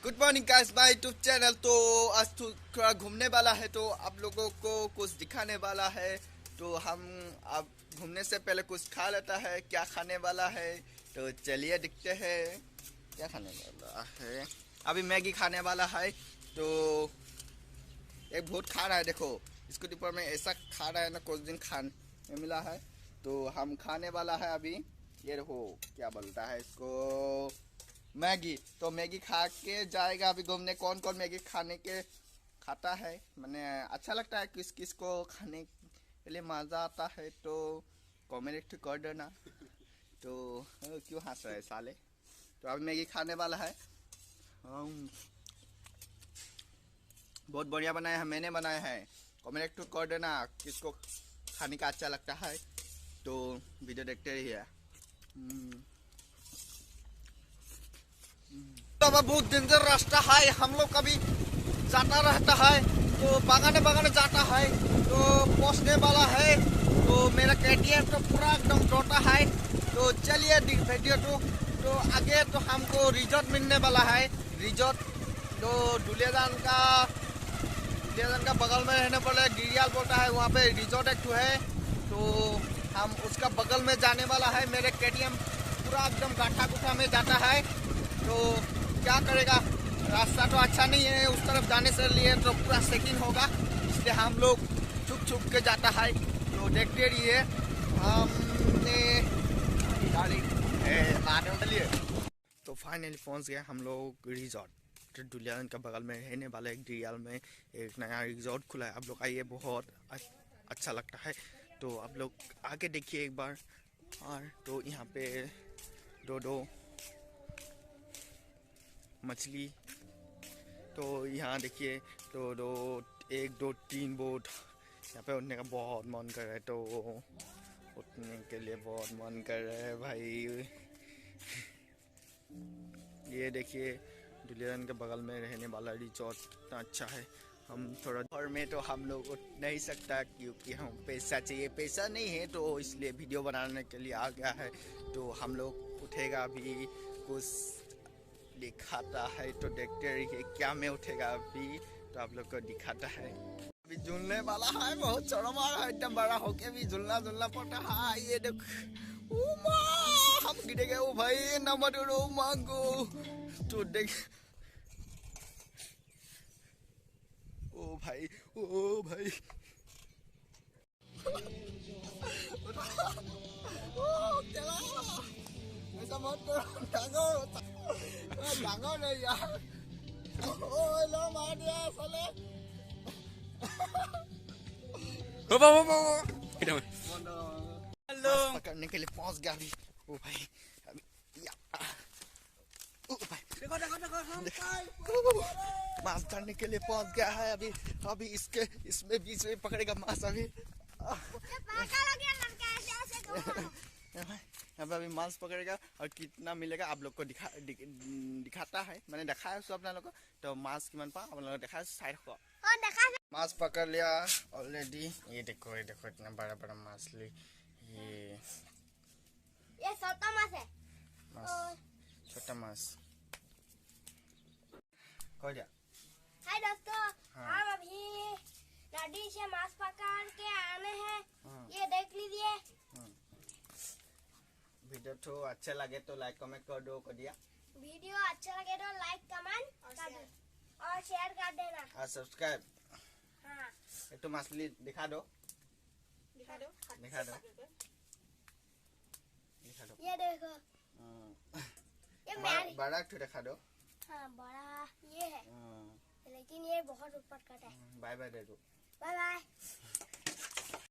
Good morning guys my YouTube channel. तो आज तो थोड़ा घूमने वाला है, तो आप लोगों को कुछ दिखाने वाला है। तो हम अब घूमने से पहले कुछ खा लेता है। क्या खाने वाला है तो चलिए दिखते हैं क्या खाने वाला है। अभी मैगी खाने वाला है। तो एक बहुत खा रहा है, देखो इसको ऊपर में ऐसा खा रहा है ना, कुछ दिन खाने मिला है। तो हम खाने वाला है अभी। ये देखो क्या बोलता है इसको, मैगी। तो मैगी खा के जाएगा अभी घूमने। कौन कौन मैगी खाने के खाता है, मैंने अच्छा लगता है, किस किस को खाने के लिए मज़ा आता है तो कमेंट कर देना। तो क्यों हंस रहे साले। तो अभी मैगी खाने वाला है। बहुत बढ़िया बनाया है, मैंने बनाया है। कमेंट कर देना किसको खाने का अच्छा लगता है। तो वीडियो देखते रहिए। तो बहुत डेंजर रास्ता है, हम लोग कभी जाता रहता है तो बागाने बागाने जाता है। तो पहुंचने वाला है। तो मेरा KTM तो पूरा एकदम टोटा है। तो चलिए वीडियो तो आगे तो हमको रिजॉर्ट मिलने वाला है। रिजॉर्ट तो दुलियादान का बगल में रहने वाला गिरियाल बोलता है, वहाँ पे रिजॉर्ट एक है। तो हम उसका बगल में जाने वाला है। मेरे KTM पूरा एकदम गाठा गुठा में जाता है। तो क्या करेगा, रास्ता तो अच्छा नहीं है, उस तरफ जाने से लिए तो पूरा चेकिंग होगा, इसलिए हम लोग छुप छुप के जाता है। तो देखते रहिए। हमने गाड़ी लिए तो फाइनली पहुंच गए हम लोग रिजॉर्ट। दुलियान का बगल में रहने वाला एक डियाल में एक नया रिजॉर्ट खुला है। आप लोग आइए, बहुत अच्छा लगता है। तो आप लोग आके देखिए एक बार। और तो यहाँ पे दो मछली, तो यहाँ देखिए तो एक दो तीन बोट। यहाँ पे उठने का बहुत मन कर रहा है, तो उठने के लिए बहुत मन कर रहा है भाई। ये देखिए दुलियान के बगल में रहने वाला रिजॉर्ट कितना अच्छा है। हम थोड़ा घर में तो हम लोग उठ नहीं सकता, क्योंकि हम पैसा चाहिए, पैसा नहीं है, तो इसलिए वीडियो बनाने के लिए आ गया है। तो हम लोग उठेगा अभी, कुछ दिखाता है तो देखते रहिए क्या में उठेगा अभी। तो आप लोग को दिखाता है। अभी झूलने वाला है, बहुत शर्म आ रहा है, एकदम बड़ा होके भी झूलना पड़ता है। ये देख हम गिरे गए। ओ भाई नंबर रो मांगो। तो देख ओ भाई ऐसा मत करो, टांगो नहीं यार। ओए लो मार दिया साले। हेलो, पकड़ने के लिए पहुंच गया अभी। ओ भाई अभी ओ भाई देखो मांस धरने के लिए पहुंच गया है अभी। अभी इसमें बीच में पकड़ेगा मांस अभी। अभी मांस पकड़ेगा और कितना मिलेगा आप लोग को दिखाता है। मैंने दिखाया सब अपना लोग को। तो मांस की मन पा आप लोग दिखाया साइड को मांस पकड़ लिया ऑलरेडी। ये देखो इतना बड़ा बड़ा मांस ली। ये छोटा मांस है, छोटा मांस खो जा। हाय दोस्तों, हम अभी नदी से मांस पकड़ के आने हैं। ये देख लीजिए। वीडियो तो अच्छा लगे तो लाइक कमेंट कर दो। कर दिया। वीडियो अच्छा लगे तो लाइक कमेंट और शेयर कर देना और सब्सक्राइब। हाँ, एक तो मछली दिखा दो। ये देखो। ये बड़ा तो दिखा दो। हाँ बड़ा ये है, लेकिन ये बहुत ऊपर कट है। बाय बाय दे दो। Bye bye.